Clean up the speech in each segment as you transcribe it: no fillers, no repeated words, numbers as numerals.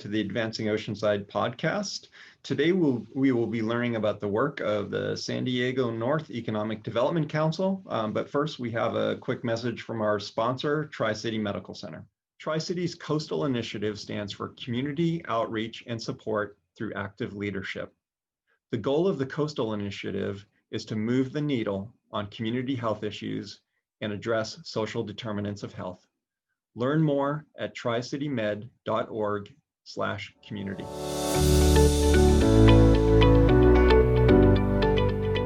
to the Advancing Oceanside Podcast. Today we will be learning about the work of the San Diego North Economic Development Council. But first, we have a quick message from our sponsor, Tri-City Medical Center. Tri-City's Coastal Initiative stands for community outreach and support through active leadership. The goal of the Coastal Initiative is to move the needle on community health issues and address social determinants of health. Learn more at tricitymed.org/community.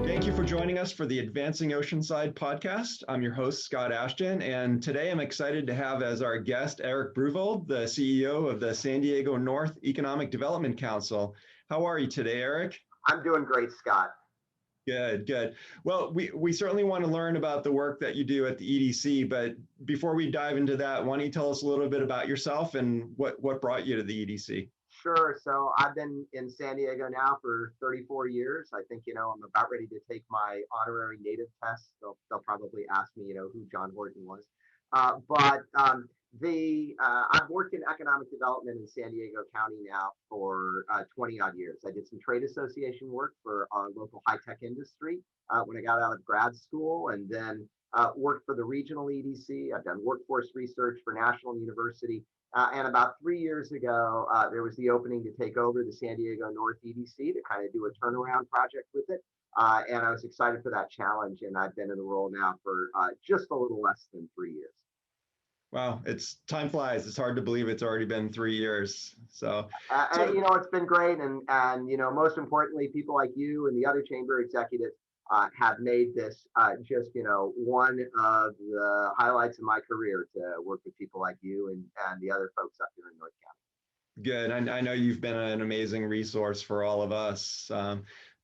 Thank you for joining us for the Advancing Oceanside Podcast. I'm your host, Scott Ashton, and today I'm excited to have as our guest Erik Bruvold, the CEO of the San Diego North Economic Development Council. How are you today, Erik? I'm doing great, Scott. Good. Well, we certainly want to learn about the work that you do at the EDC, but before we dive into that, why don't you tell us a little bit about yourself and what brought you to the EDC? Sure. So I've been in San Diego now for 34 years. I think, I'm about ready to take my honorary native test. They'll probably ask me, who John Horton was. I've worked in economic development in San Diego County now for 20 odd years. I did some trade association work for our local high-tech industry when I got out of grad school, and then worked for the regional EDC. I've done workforce research for National University. And about 3 years ago, there was the opening to take over the San Diego North EDC to kind of do a turnaround project with it. And I was excited for that challenge, and I've been in the role now for just a little less than 3 years. Wow, time flies. It's hard to believe it's already been 3 years. So it's been great, and most importantly, people like you and the other chamber executives have made this just one of the highlights of my career, to work with people like you and the other folks up here in North County. Good. I know you've been an amazing resource for all of us.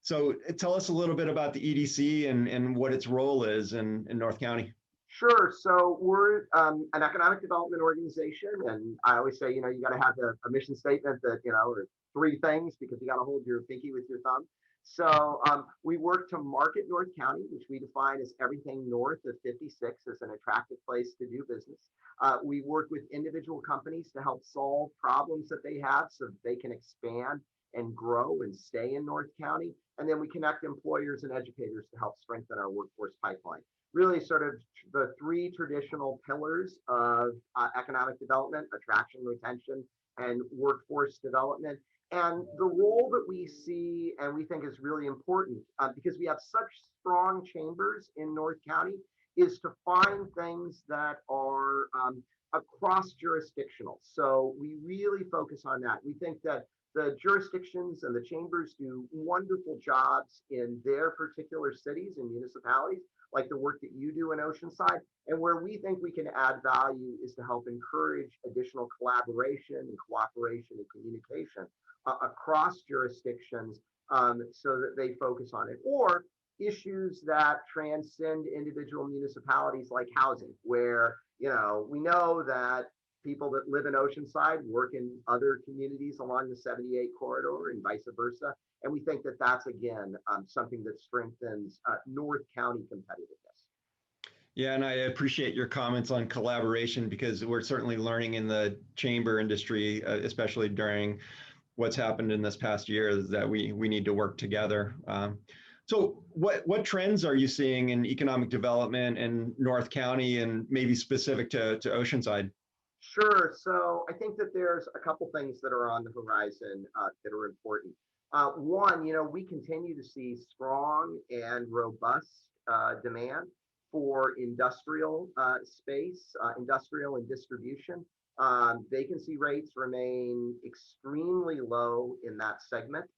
So tell us a little bit about the EDC and what its role is in North County. Sure. So we're an economic development organization, and I always say, you got to have a mission statement that, or three things, because you got to hold your pinky with your thumb. So we work to market North County, which we define as everything north of 56 as an attractive place to do business. We work with individual companies to help solve problems that they have so that they can expand and grow and stay in North County. And then we connect employers and educators to help strengthen our workforce pipeline. Really sort of the three traditional pillars of economic development: attraction, retention, and workforce development. And the role that we see and we think is really important, because we have such strong chambers in North County, is to find things that are across jurisdictional. So we really focus on that. We think that the jurisdictions and the chambers do wonderful jobs in their particular cities and municipalities, like the work that you do in Oceanside. And where we think we can add value is to help encourage additional collaboration and cooperation and communication across jurisdictions, so that they focus on it. Or issues that transcend individual municipalities, like housing, where, we know that people that live in Oceanside work in other communities along the 78 corridor and vice versa. And we think that that's, again, something that strengthens North County competitiveness. Yeah, and I appreciate your comments on collaboration, because we're certainly learning in the chamber industry, especially during what's happened in this past year, is that we need to work together. So what trends are you seeing in economic development in North County, and maybe specific to Oceanside? Sure. So I think that there's a couple things that are on the horizon that are important. One, we continue to see strong and robust demand for industrial space, industrial and distribution. Vacancy rates remain extremely low in that segment,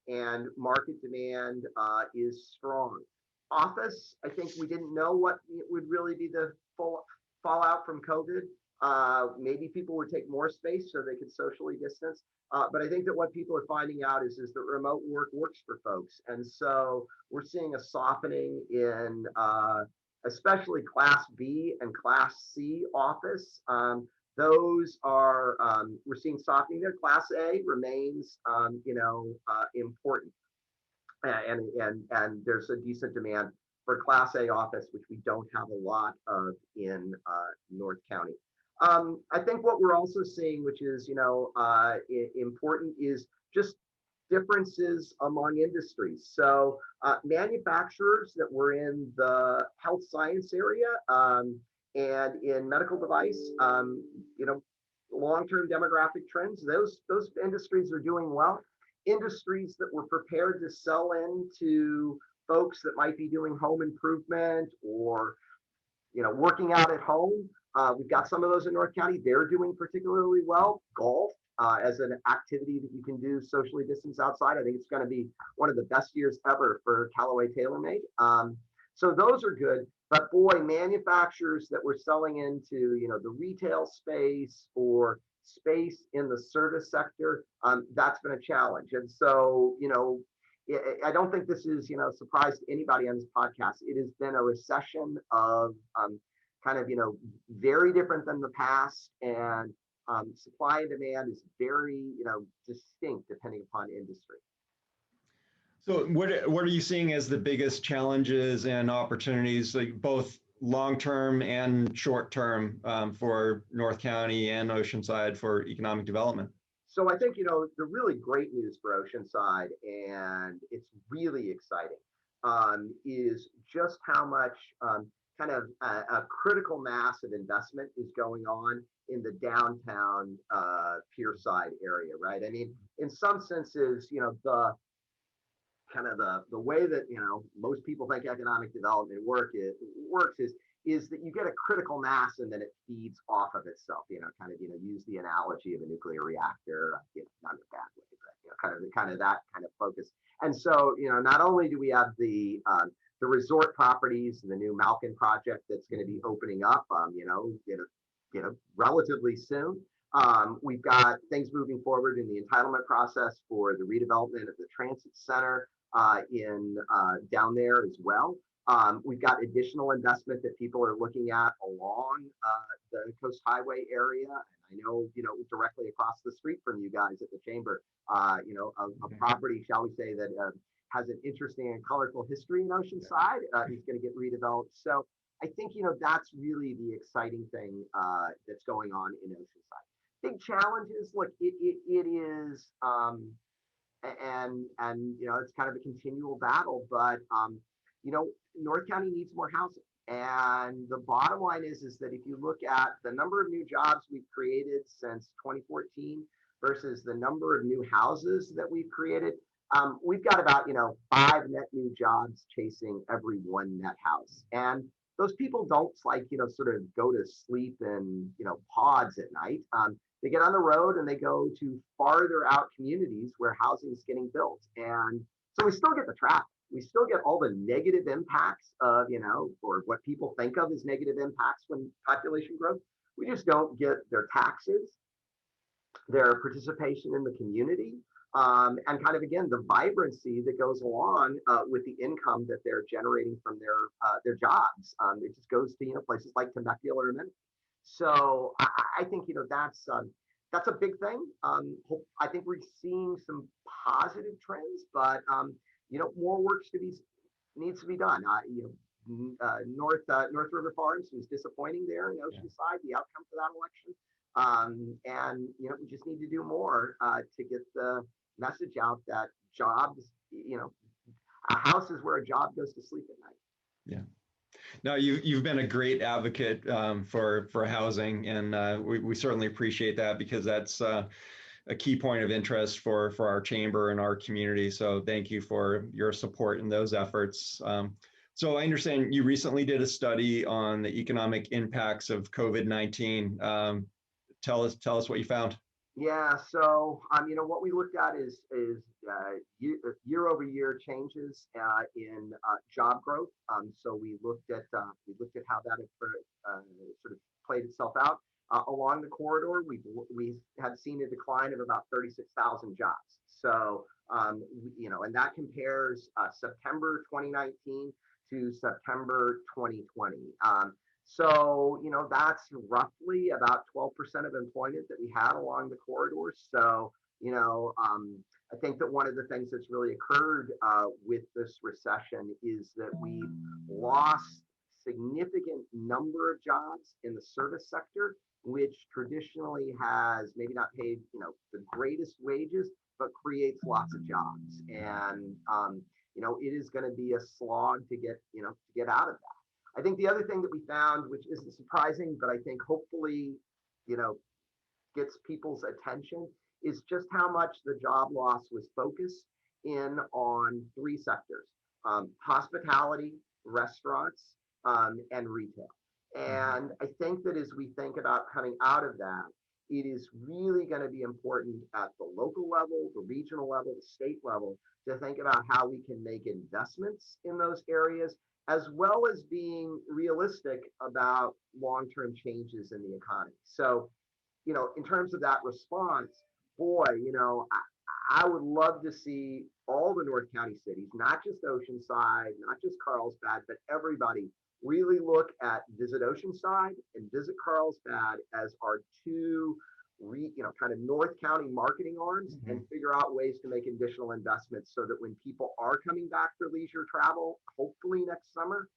and market demand is strong. Office, I think we didn't know what would really be the full fallout from COVID. Maybe people would take more space so they could socially distance. But I think that what people are finding out is that remote work works for folks. And so we're seeing a softening in especially Class B and Class C office. Those are, we're seeing softening there. Class A remains, important. And there's a decent demand for Class A office, which we don't have a lot of in North County. I think what we're also seeing, which is, important, is just differences among industries. So manufacturers that were in the health science area and in medical device, long-term demographic trends, those industries are doing well. Industries that were prepared to sell into folks that might be doing home improvement or working out at home. We've got some of those in North County. They're doing particularly well. Golf as an activity that you can do socially distanced outside. I think it's going to be one of the best years ever for Callaway TaylorMade. So those are good. But boy, manufacturers that were selling into the retail space or space in the service sector, that's been a challenge. And so I don't think this is a surprise to anybody on this podcast. It has been a recession of kind of very different than the past, and supply and demand is very distinct depending upon industry. So what are you seeing as the biggest challenges and opportunities, like both long-term and short-term, for North County and Oceanside for economic development? So I think, the really great news for Oceanside, and it's really exciting, is just how much kind of a critical mass of investment is going on in the downtown Pierside area, right? I mean, in some senses, the kind of the way that most people think economic development works is that you get a critical mass and then it feeds off of itself. Use the analogy of a nuclear reactor, not in a bad way, but kind of that kind of focus. And so not only do we have the resort properties and the new Malkin project that's going to be opening up, relatively soon. We've got things moving forward in the entitlement process for the redevelopment of the transit center in down there as well. We've got additional investment that people are looking at along the Coast Highway area. And I know, directly across the street from you guys at the Chamber, a property, shall we say, that has an interesting and colorful history in Oceanside is going to get redeveloped. So I think, that's really the exciting thing that's going on in Oceanside. Big challenges, look, it is, and it's kind of a continual battle, but North County needs more housing. And the bottom line is that if you look at the number of new jobs we've created since 2014 versus the number of new houses that we've created, we've got about 5 net new jobs chasing every 1 net house. And those people don't sort of go to sleep in pods at night. They get on the road and they go to farther out communities where housing is getting built. And so we still get the traffic. We still get all the negative impacts of, or what people think of as negative impacts when population growth. We just don't get their taxes, their participation in the community, and kind of, again, the vibrancy that goes along with the income that they're generating from their jobs. It just goes to, places like Temecula or Minnesota. So I think, that's a big thing. I think we're seeing some positive trends, but, more work needs to be done. North River Farms was disappointing there in Oceanside, the outcome for that election. And, we just need to do more to get the message out that jobs, a house is where a job goes to sleep at night. Yeah. No, you've been a great advocate for housing, and we certainly appreciate that, because that's a key point of interest for our chamber and our community. So thank you for your support in those efforts. So I understand you recently did a study on the economic impacts of COVID-19. Tell us what you found. Yeah, so what we looked at is year-over-year changes in job growth. So we looked at how that sort of played itself out along the corridor. We had seen a decline of about 36,000 jobs. So and that compares September 2019 to September 2020. So, that's roughly about 12% of employment that we had along the corridor. So, I think that one of the things that's really occurred with this recession is that we lost significant number of jobs in the service sector, which traditionally has maybe not paid, the greatest wages, but creates lots of jobs. And, it is going to be a slog to get out of that. I think the other thing that we found, which isn't surprising, but I think hopefully, gets people's attention, is just how much the job loss was focused in on three sectors: hospitality, restaurants, and retail. And I think that as we think about coming out of that, it is really going to be important at the local level, the regional level, the state level, to think about how we can make investments in those areas, as well as being realistic about long-term changes in the economy. So, in terms of that response, boy, I would love to see all the North County cities, not just Oceanside, not just Carlsbad, but everybody really look at Visit Oceanside and Visit Carlsbad as our two, kind of North County marketing arms, and figure out ways to make additional investments so that when people are coming back for leisure travel, hopefully next summer,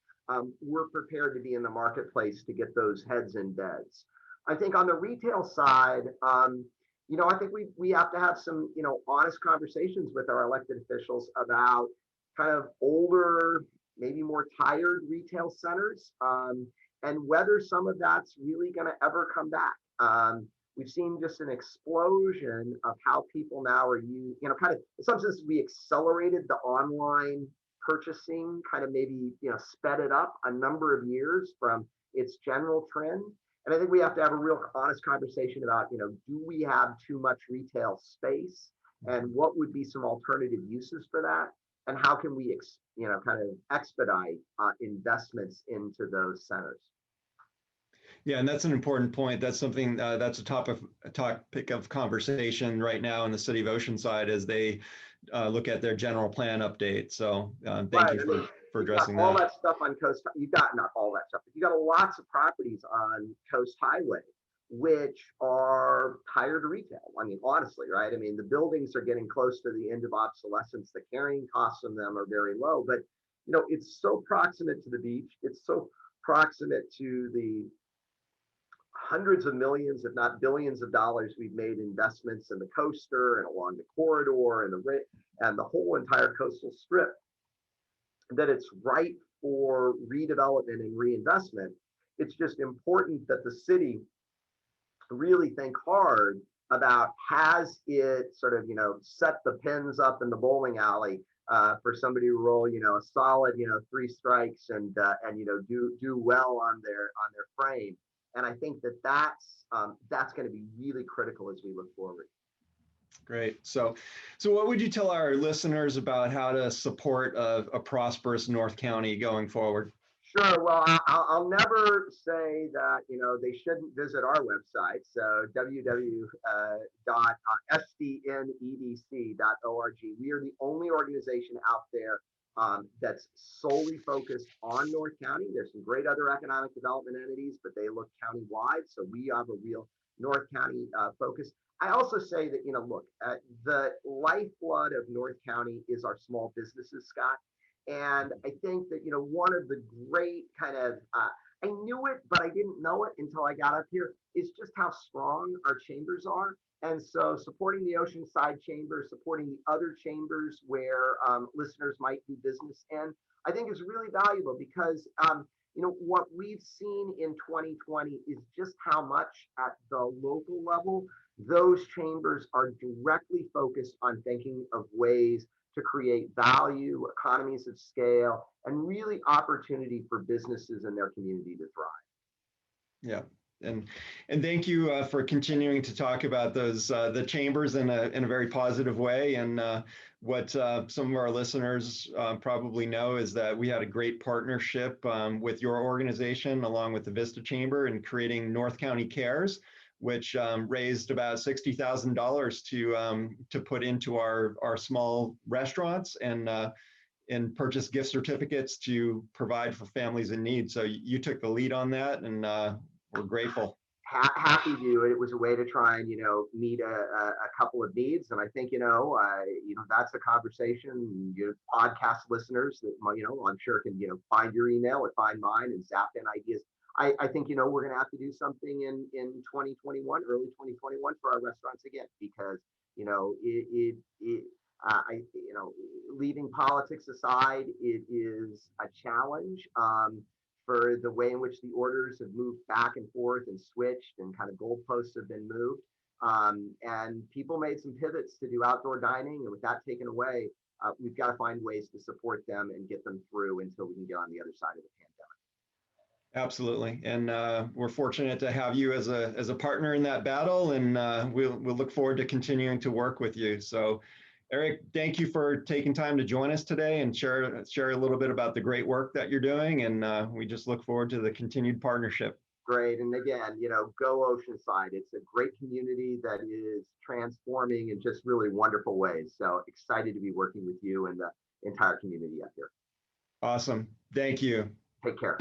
we're prepared to be in the marketplace to get those heads in beds. I think on the retail side, I think we have to have some, honest conversations with our elected officials about kind of older, maybe more tired retail centers, and whether some of that's really going to ever come back. We've seen just an explosion of how people now are using, kind of in some sense, we accelerated the online purchasing, kind of maybe, sped it up a number of years from its general trend. And I think we have to have a real honest conversation about, do we have too much retail space, and what would be some alternative uses for that? And how can we, kind of expedite investments into those centers? Yeah, and that's an important point. That's something that's a topic of conversation right now in the city of Oceanside as they look at their general plan update. So thank you for addressing that. All that stuff on Coast, you got not all that stuff, but you got lots of properties on Coast Highway which are tired retail. I mean, honestly, right? I mean, the buildings are getting close to the end of obsolescence. The carrying costs on them are very low, but it's so proximate to the beach. It's so proximate to the hundreds of millions, if not billions of dollars we've made investments in the coaster and along the corridor and the whole entire coastal strip, that it's right for redevelopment and reinvestment. It's just important that the city really think hard about, has it sort of, set the pins up in the bowling alley for somebody to roll, a solid, 3 strikes and do well on their frame. And I think that's going to be really critical as we look forward. Great. So what would you tell our listeners about how to support a prosperous North County going forward? Sure. Well, I'll never say that, they shouldn't visit our website. So www.sdnedc.org. We are the only organization out there that's solely focused on North County. There's some great other economic development entities, but they look countywide. So we have a real North County focus. I also say that, look, the lifeblood of North County is our small businesses, Scott. And I think that, one of the great kind of, I knew it, but I didn't know it until I got up here, is just how strong our chambers are. And so supporting the Oceanside Chamber, supporting the other chambers where listeners might do business in, I think is really valuable because, what we've seen in 2020 is just how much at the local level, those chambers are directly focused on thinking of ways to create value, economies of scale, and really opportunity for businesses in their community to thrive. Yeah, and thank you for continuing to talk about those the chambers in a very positive way. And what some of our listeners probably know is that we had a great partnership with your organization along with the Vista Chamber in creating North County Cares, which raised about $60,000 to put into our small restaurants and purchase gift certificates to provide for families in need. So you took the lead on that, and we're grateful. happy to do it. It was a way to try and, meet a couple of needs. And I think, that's a conversation, podcast listeners that, I'm sure can, find your email or find mine and zap in ideas. I think, we're going to have to do something in 2021, early 2021 for our restaurants again, because, leaving politics aside, it is a challenge. For the way in which the orders have moved back and forth and switched and kind of goalposts have been moved. And people made some pivots to do outdoor dining. And with that taken away, we've got to find ways to support them and get them through until we can get on the other side of the pandemic. Absolutely. And we're fortunate to have you as a partner in that battle. And we'll look forward to continuing to work with you. So Erik, thank you for taking time to join us today and share a little bit about the great work that you're doing. And we just look forward to the continued partnership. Great. And again, go Oceanside. It's a great community that is transforming in just really wonderful ways. So excited to be working with you and the entire community out there. Awesome. Thank you. Take care.